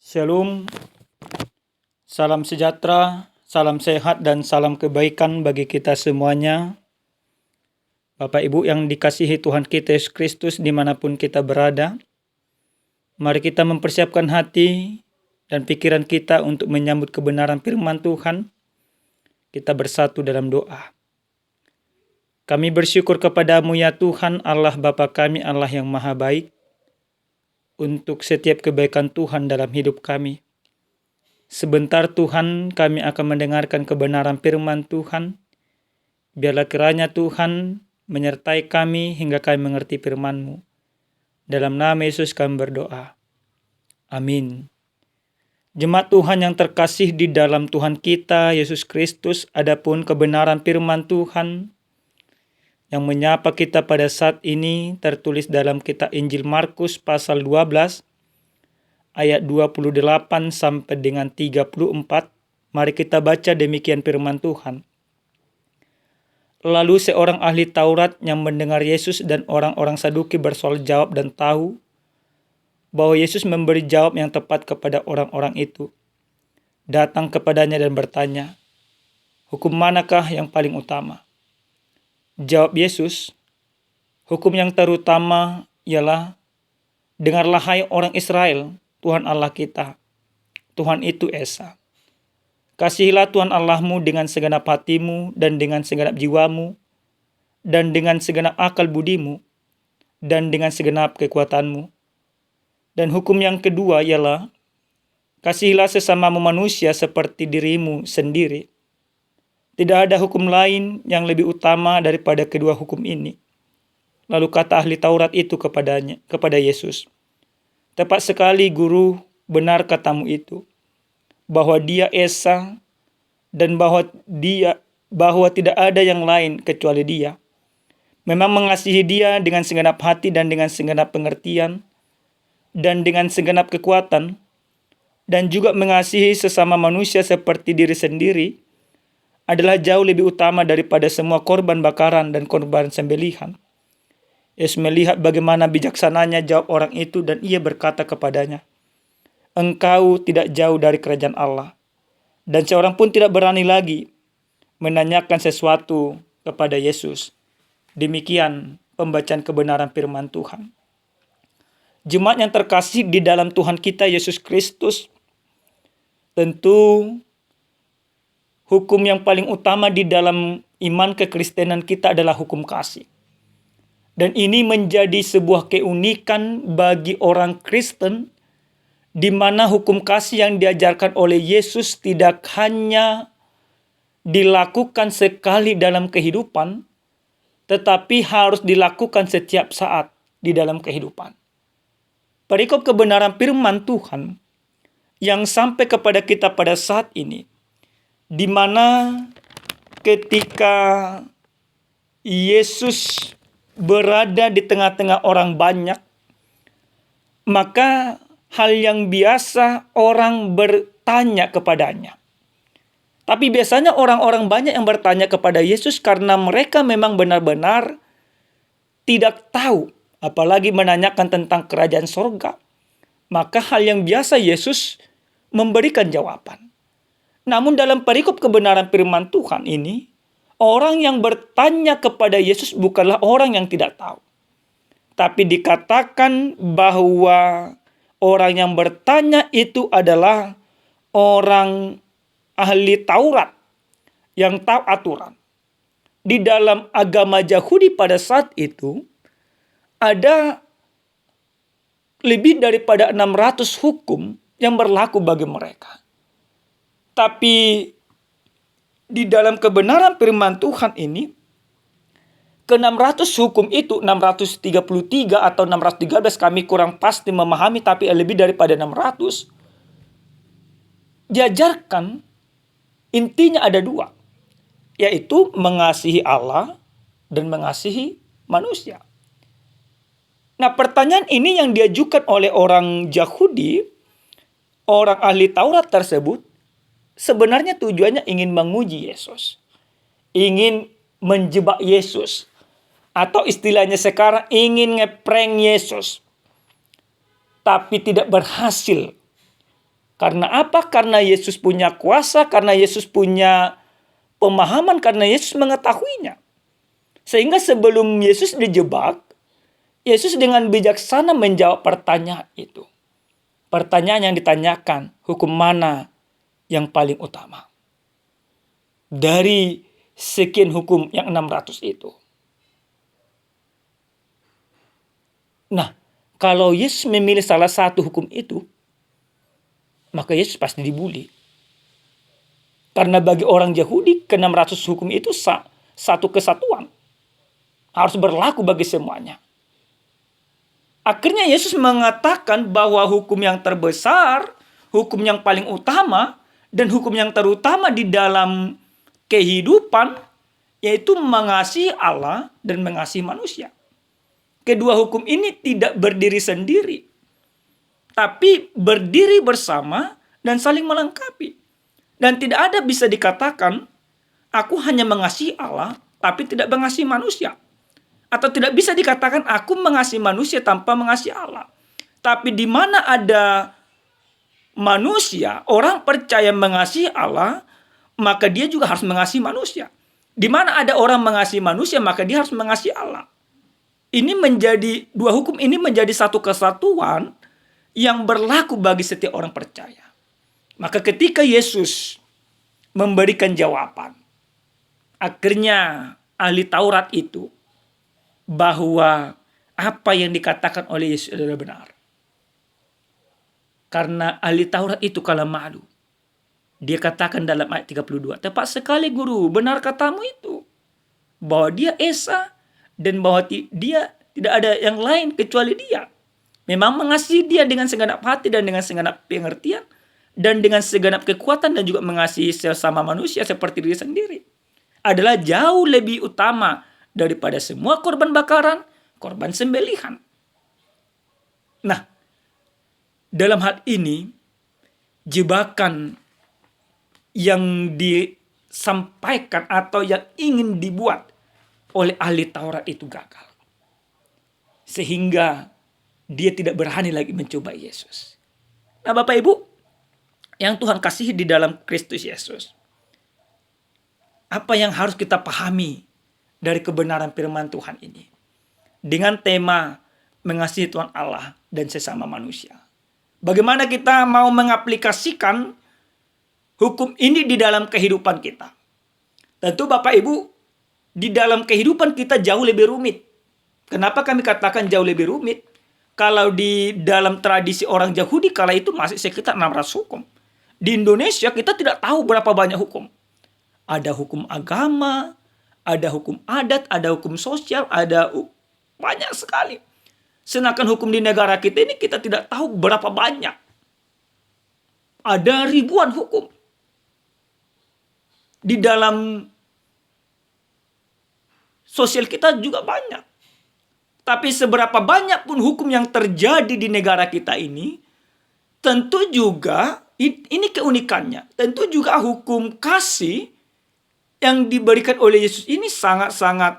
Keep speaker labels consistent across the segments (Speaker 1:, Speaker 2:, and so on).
Speaker 1: Shalom, salam sejahtera, salam sehat, dan salam kebaikan bagi kita semuanya. Bapak Ibu yang dikasihi Tuhan kita Yesus Kristus dimanapun kita berada, mari kita mempersiapkan hati dan pikiran kita untuk menyambut kebenaran firman Tuhan. Kita bersatu dalam doa. Kami bersyukur kepadamu ya Tuhan, Allah Bapa kami, Allah yang maha baik, untuk setiap kebaikan Tuhan dalam hidup kami. Sebentar Tuhan, kami akan mendengarkan kebenaran firman Tuhan. Biarlah kiranya Tuhan menyertai kami hingga kami mengerti firman-Mu. Dalam nama Yesus kami berdoa. Amin. Jemaat Tuhan yang terkasih di dalam Tuhan kita, Yesus Kristus, adapun kebenaran firman Tuhan yang menyapa kita pada saat ini tertulis dalam kitab Injil Markus pasal 12, ayat 28 sampai dengan 34. Mari kita baca demikian firman Tuhan. Lalu seorang ahli Taurat yang mendengar Yesus dan orang-orang Saduki bersoal jawab dan tahu bahwa Yesus memberi jawab yang tepat kepada orang-orang itu, datang kepadanya dan bertanya, "Hukum manakah yang paling utama?" Jawab Yesus, "Hukum yang terutama ialah, dengarlah hai orang Israel, Tuhan Allah kita, Tuhan itu Esa. Kasihilah Tuhan Allahmu dengan segenap hatimu dan dengan segenap jiwamu dan dengan segenap akal budimu dan dengan segenap kekuatanmu. Dan hukum yang kedua ialah, kasihilah sesamamu manusia seperti dirimu sendiri. Tidak ada hukum lain yang lebih utama daripada kedua hukum ini." Lalu kata ahli Taurat itu kepada Yesus, "Tepat sekali Guru, benar katamu itu, bahwa Dia Esa dan bahwa tidak ada yang lain kecuali Dia. Memang mengasihi Dia dengan segenap hati dan dengan segenap pengertian dan dengan segenap kekuatan, dan juga mengasihi sesama manusia seperti diri sendiri adalah jauh lebih utama daripada semua korban bakaran dan korban sembelihan." Yesus melihat bagaimana bijaksananya jawab orang itu dan ia berkata kepadanya, "Engkau tidak jauh dari kerajaan Allah." Dan seorang pun tidak berani lagi menanyakan sesuatu kepada Yesus. Demikian pembacaan kebenaran firman Tuhan. Jemaat yang terkasih di dalam Tuhan kita Yesus Kristus, tentu hukum yang paling utama di dalam iman kekristenan kita adalah hukum kasih. Dan ini menjadi sebuah keunikan bagi orang Kristen, di mana hukum kasih yang diajarkan oleh Yesus tidak hanya dilakukan sekali dalam kehidupan, tetapi harus dilakukan setiap saat di dalam kehidupan. Perikop kebenaran firman Tuhan yang sampai kepada kita pada saat ini, di mana ketika Yesus berada di tengah-tengah orang banyak, maka hal yang biasa orang bertanya kepadanya. Tapi biasanya orang-orang banyak yang bertanya kepada Yesus karena mereka memang benar-benar tidak tahu, apalagi menanyakan tentang kerajaan sorga. Maka hal yang biasa Yesus memberikan jawaban. Namun dalam perikop kebenaran firman Tuhan ini, orang yang bertanya kepada Yesus bukanlah orang yang tidak tahu. Tapi dikatakan bahwa orang yang bertanya itu adalah orang ahli Taurat yang tahu aturan. Di dalam agama Yahudi pada saat itu ada lebih daripada 600 hukum yang berlaku bagi mereka. Tapi di dalam kebenaran firman Tuhan ini, ke-600 hukum itu, 633 atau 613, kami kurang pasti memahami, tapi lebih daripada 600, diajarkan intinya ada dua, yaitu mengasihi Allah dan mengasihi manusia. Nah, pertanyaan ini yang diajukan oleh orang Yahudi, orang ahli Taurat tersebut, sebenarnya tujuannya ingin menguji Yesus, ingin menjebak Yesus, atau istilahnya sekarang ingin ngeprank Yesus, tapi tidak berhasil. Karena apa? Karena Yesus punya kuasa, karena Yesus punya pemahaman, karena Yesus mengetahuinya. Sehingga sebelum Yesus dijebak, Yesus dengan bijaksana menjawab pertanyaan itu. Pertanyaan yang ditanyakan, hukum mana yang paling utama? Dari sekian hukum yang 600 itu. Nah, kalau Yesus memilih salah satu hukum itu, maka Yesus pasti dibuli. Karena bagi orang Yahudi, ke-600 hukum itu satu kesatuan. Harus berlaku bagi semuanya. Akhirnya Yesus mengatakan bahwa hukum yang terbesar, hukum yang paling utama, dan hukum yang terutama di dalam kehidupan, yaitu mengasihi Allah dan mengasihi manusia. Kedua hukum ini tidak berdiri sendiri, tapi berdiri bersama dan saling melengkapi. Dan tidak ada bisa dikatakan, aku hanya mengasihi Allah, tapi tidak mengasihi manusia. Atau tidak bisa dikatakan, aku mengasihi manusia tanpa mengasihi Allah. Tapi di mana ada manusia, orang percaya mengasihi Allah, maka dia juga harus mengasihi manusia. Di mana ada orang mengasihi manusia, maka dia harus mengasihi Allah. Ini menjadi, dua hukum ini menjadi satu kesatuan yang berlaku bagi setiap orang percaya. Maka ketika Yesus memberikan jawaban, akhirnya ahli Taurat itu, bahwa apa yang dikatakan oleh Yesus adalah benar. Karena ahli Taurat itu kalah malu. Dia katakan dalam ayat 32, tepat sekali guru, benar katamu itu. Bahwa dia Esa, dan bahwa dia tidak ada yang lain kecuali dia. Memang mengasihi dia dengan segenap hati dan dengan segenap pengertian, dan dengan segenap kekuatan, dan juga mengasihi sesama manusia seperti diri sendiri, adalah jauh lebih utama daripada semua korban bakaran, korban sembelihan. Nah, dalam hal ini, jebakan yang disampaikan atau yang ingin dibuat oleh ahli Taurat itu gagal. Sehingga dia tidak berani lagi mencoba Yesus. Nah, Bapak Ibu, yang Tuhan kasihi di dalam Kristus Yesus, apa yang harus kita pahami dari kebenaran firman Tuhan ini? Dengan tema mengasihi Tuhan Allah dan sesama manusia. Bagaimana kita mau mengaplikasikan hukum ini di dalam kehidupan kita? Tentu Bapak Ibu, di dalam kehidupan kita jauh lebih rumit. Kenapa kami katakan jauh lebih rumit? Kalau di dalam tradisi orang Yahudi kala itu masih sekitar 600 hukum. Di Indonesia kita tidak tahu berapa banyak hukum. Ada hukum agama, ada hukum adat, ada hukum sosial, ada banyak sekali. Sedangkan hukum di negara kita ini kita tidak tahu berapa banyak. Ada ribuan hukum. Di dalam sosial kita juga banyak. Tapi seberapa banyak pun hukum yang terjadi di negara kita ini, tentu juga, ini keunikannya, tentu juga hukum kasih yang diberikan oleh Yesus ini sangat-sangat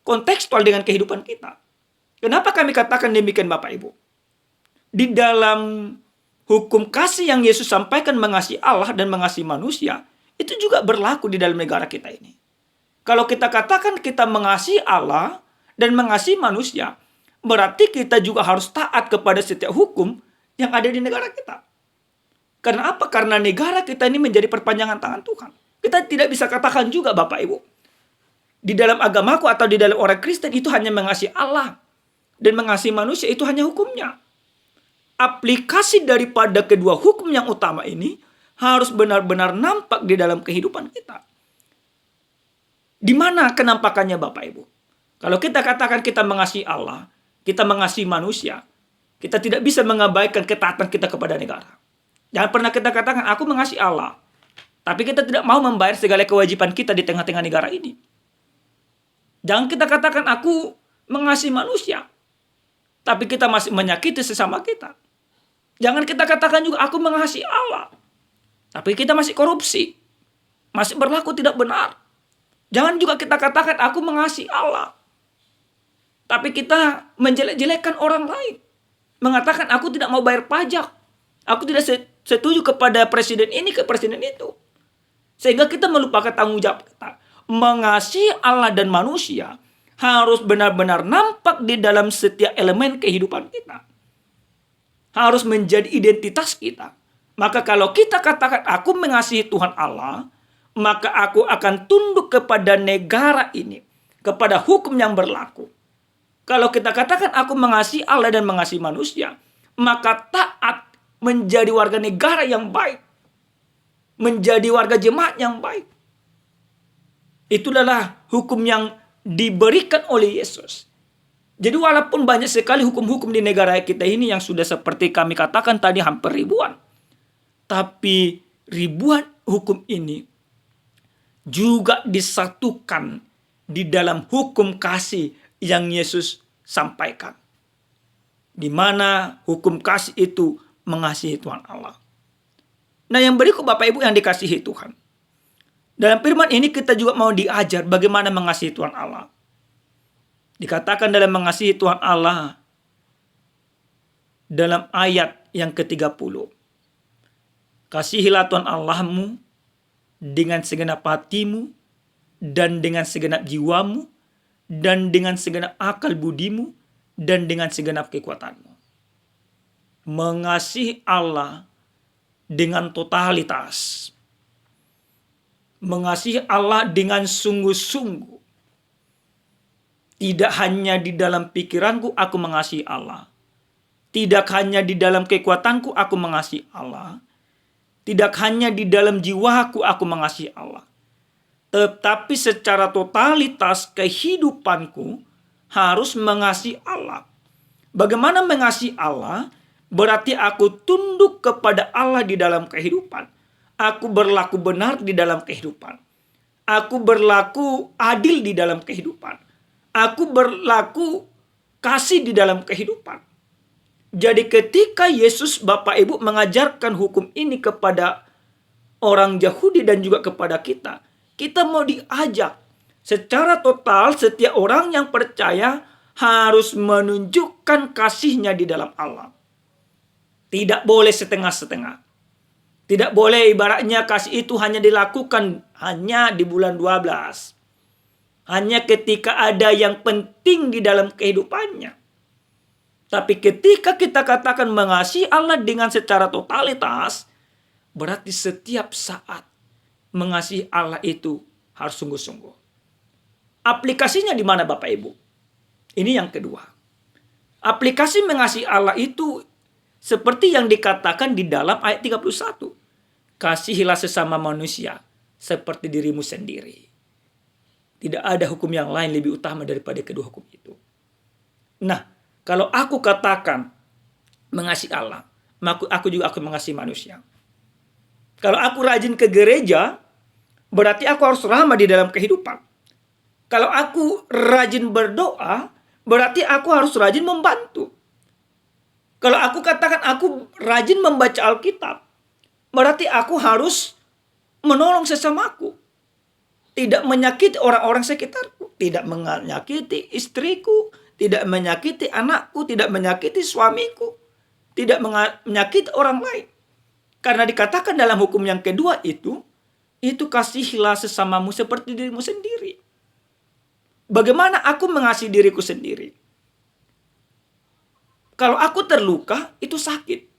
Speaker 1: kontekstual dengan kehidupan kita. Kenapa kami katakan demikian Bapak Ibu? Di dalam hukum kasih yang Yesus sampaikan mengasihi Allah dan mengasihi manusia, itu juga berlaku di dalam negara kita ini. Kalau kita katakan kita mengasihi Allah dan mengasihi manusia, berarti kita juga harus taat kepada setiap hukum yang ada di negara kita. Karena apa? Karena negara kita ini menjadi perpanjangan tangan Tuhan. Kita tidak bisa katakan juga Bapak Ibu, di dalam agamaku atau di dalam orang Kristen itu hanya mengasihi Allah dan mengasihi manusia, itu hanya hukumnya. Aplikasi daripada kedua hukum yang utama ini harus benar-benar nampak di dalam kehidupan kita. Di mana kenampakannya Bapak Ibu? Kalau kita katakan kita mengasihi Allah, kita mengasihi manusia, kita tidak bisa mengabaikan ketaatan kita kepada negara. Jangan pernah kita katakan aku mengasihi Allah, tapi kita tidak mau membayar segala kewajiban kita di tengah-tengah negara ini. Jangan kita katakan aku mengasihi manusia, tapi kita masih menyakiti sesama kita. Jangan kita katakan juga aku mengasihi Allah, tapi kita masih korupsi, masih berlaku tidak benar. Jangan juga kita katakan aku mengasihi Allah, tapi kita menjelek-jelekkan orang lain. Mengatakan aku tidak mau bayar pajak, Aku tidak setuju kepada presiden ini, ke presiden itu. Sehingga kita melupakan tanggung jawab kita. Mengasihi Allah dan manusia harus benar-benar nampak di dalam setiap elemen kehidupan kita. Harus menjadi identitas kita. Maka kalau kita katakan aku mengasihi Tuhan Allah, maka aku akan tunduk kepada negara ini, kepada hukum yang berlaku. Kalau kita katakan aku mengasihi Allah dan mengasihi manusia, maka taat menjadi warga negara yang baik, menjadi warga jemaat yang baik. Itu adalah hukum yang diberikan oleh Yesus. Jadi walaupun banyak sekali hukum-hukum di negara kita ini yang sudah seperti kami katakan tadi hampir ribuan. Tapi ribuan hukum ini juga disatukan di dalam hukum kasih yang Yesus sampaikan. Di mana hukum kasih itu mengasihi Tuhan Allah. Nah, yang berikut Bapak Ibu yang dikasihi Tuhan. Dalam firman ini kita juga mau diajar bagaimana mengasihi Tuhan Allah. Dikatakan dalam mengasihi Tuhan Allah dalam ayat yang ke-30. Kasihilah Tuhan Allahmu dengan segenap hatimu dan dengan segenap jiwamu dan dengan segenap akal budimu dan dengan segenap kekuatanmu. Mengasihi Allah dengan totalitas. Mengasihi Allah dengan sungguh-sungguh. Tidak hanya di dalam pikiranku aku mengasihi Allah. Tidak hanya di dalam kekuatanku aku mengasihi Allah. Tidak hanya di dalam jiwaku aku mengasihi Allah. Tetapi secara totalitas kehidupanku harus mengasihi Allah. Bagaimana mengasihi Allah? Berarti aku tunduk kepada Allah di dalam kehidupan. Aku berlaku benar di dalam kehidupan. Aku berlaku adil di dalam kehidupan. Aku berlaku kasih di dalam kehidupan. Jadi ketika Yesus Bapak Ibu mengajarkan hukum ini kepada orang Yahudi dan juga kepada kita, kita mau diajak secara total setiap orang yang percaya harus menunjukkan kasihnya di dalam Allah. Tidak boleh setengah-setengah. Tidak boleh ibaratnya kasih itu hanya dilakukan hanya di bulan 12. Hanya ketika ada yang penting di dalam kehidupannya. Tapi ketika kita katakan mengasihi Allah dengan secara totalitas, berarti setiap saat mengasihi Allah itu harus sungguh-sungguh. Aplikasinya di mana Bapak Ibu? Ini yang kedua. Aplikasi mengasihi Allah itu seperti yang dikatakan di dalam ayat 31. Kasihilah sesama manusia seperti dirimu sendiri. Tidak ada hukum yang lain lebih utama daripada kedua hukum itu. Nah, kalau aku katakan mengasihi Allah, maka aku juga akan mengasihi manusia. Kalau aku rajin ke gereja, berarti aku harus ramah di dalam kehidupan. Kalau aku rajin berdoa, berarti aku harus rajin membantu. Kalau aku katakan aku rajin membaca Alkitab, berarti aku harus menolong sesamaku. Tidak menyakiti orang-orang sekitarku. Tidak menyakiti istriku. Tidak menyakiti anakku. Tidak menyakiti suamiku. Tidak menyakiti orang lain. Karena dikatakan dalam hukum yang kedua itu kasihilah sesamamu seperti dirimu sendiri. Bagaimana aku mengasihi diriku sendiri? Kalau aku terluka, itu sakit.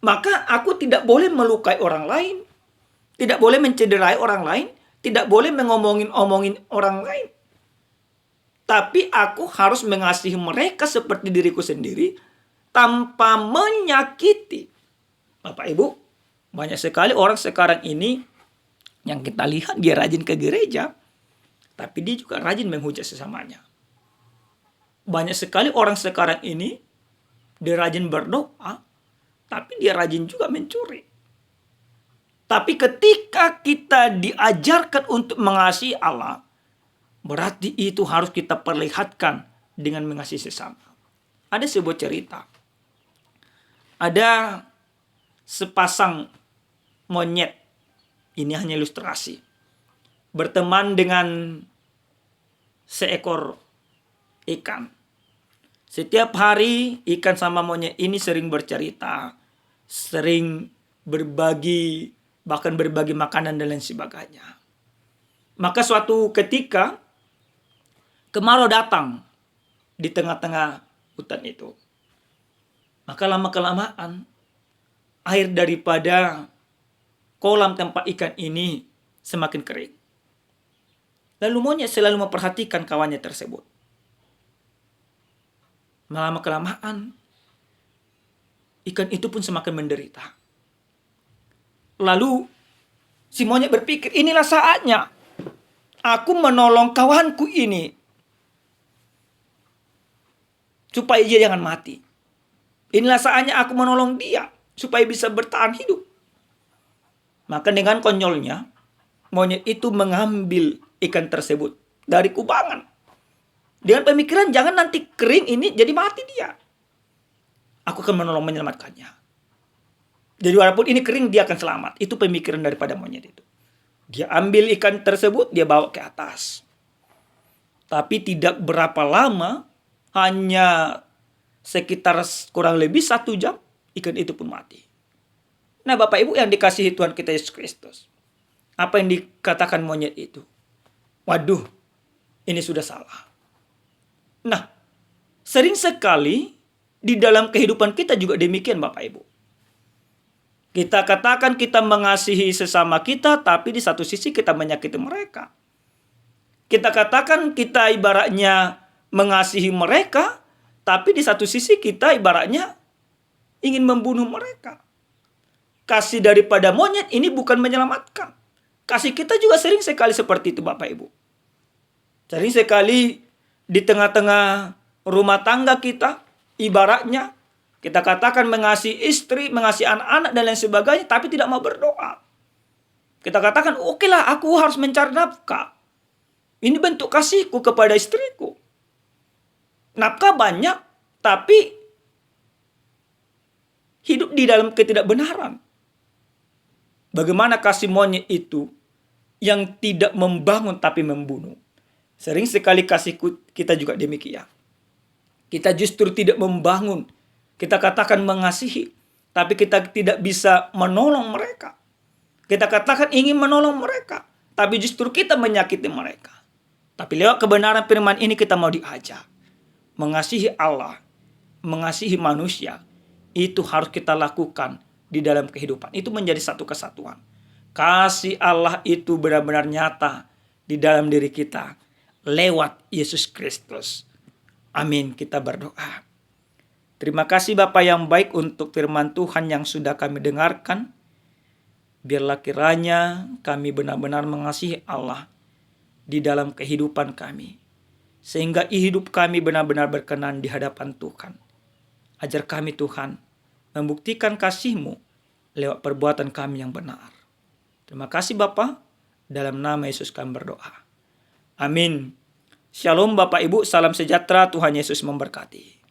Speaker 1: Maka aku tidak boleh melukai orang lain. Tidak boleh mencederai orang lain. Tidak boleh omongin orang lain. Tapi aku harus mengasihi mereka seperti diriku sendiri tanpa menyakiti. Bapak Ibu, banyak sekali orang sekarang ini yang kita lihat dia rajin ke gereja, tapi dia juga rajin menghujat sesamanya. Banyak sekali orang sekarang ini dia rajin berdoa, tapi dia rajin juga mencuri. Tapi ketika kita diajarkan untuk mengasihi Allah, berarti itu harus kita perlihatkan dengan mengasihi sesama. Ada sebuah cerita. Ada sepasang monyet, ini hanya ilustrasi, berteman dengan seekor ikan. Setiap hari ikan sama monyet ini sering bercerita. sering berbagi, bahkan berbagi makanan dan lain sebagainya. Maka suatu ketika kemarau datang di tengah-tengah hutan itu. Maka lama-kelamaan air daripada kolam tempat ikan ini semakin kering. Lalu monyet selalu memperhatikan kawannya tersebut. Lama-kelamaan ikan itu pun semakin menderita. Lalu si monyet berpikir, inilah saatnya aku menolong kawanku ini supaya dia jangan mati. Inilah saatnya aku menolong dia supaya bisa bertahan hidup. Maka dengan konyolnya, monyet itu mengambil ikan tersebut dari kubangan. Dengan pemikiran jangan nanti kering ini jadi mati dia. Aku akan menyelamatkannya. Jadi walaupun ini kering dia akan selamat. Itu pemikiran daripada monyet itu. Dia ambil ikan tersebut, dia bawa ke atas. Tapi tidak berapa lama, hanya sekitar kurang lebih 1 jam, ikan itu pun mati. Nah Bapak Ibu yang dikasihi Tuhan kita Yesus Kristus. Apa yang dikatakan monyet itu? Waduh, ini sudah salah. Nah, sering sekali di dalam kehidupan kita juga demikian Bapak Ibu. Kita katakan kita mengasihi sesama kita, tapi di satu sisi kita menyakiti mereka. Kita katakan kita ibaratnya mengasihi mereka, tapi di satu sisi kita ibaratnya ingin membunuh mereka. Kasih daripada monyet ini bukan menyelamatkan. Kasih kita juga sering sekali seperti itu Bapak Ibu. Sering sekali di tengah-tengah rumah tangga kita, ibaratnya kita katakan mengasihi istri, mengasihi anak-anak dan lain sebagainya, tapi tidak mau berdoa. Kita katakan, oke lah aku harus mencari nafkah. Ini bentuk kasihku kepada istriku. Nafkah banyak, tapi hidup di dalam ketidakbenaran. Bagaimana kasih monyet itu yang tidak membangun tapi membunuh. Sering sekali kasih kita juga demikian. Kita justru tidak membangun. Kita katakan mengasihi, tapi kita tidak bisa menolong mereka. Kita katakan ingin menolong mereka, tapi justru kita menyakiti mereka. Tapi lewat kebenaran firman ini kita mau diajak. Mengasihi Allah, mengasihi manusia, itu harus kita lakukan di dalam kehidupan. Itu menjadi satu kesatuan. Kasih Allah itu benar-benar nyata di dalam diri kita lewat Yesus Kristus. Amin. Kita berdoa. Terima kasih Bapa yang baik untuk firman Tuhan yang sudah kami dengarkan. Biarlah kiranya kami benar-benar mengasihi Allah di dalam kehidupan kami. Sehingga hidup kami benar-benar berkenan di hadapan Tuhan. Ajar kami Tuhan membuktikan kasih-Mu lewat perbuatan kami yang benar. Terima kasih Bapa. Dalam nama Yesus kami berdoa. Amin. Shalom Bapak Ibu, salam sejahtera, Tuhan Yesus memberkati.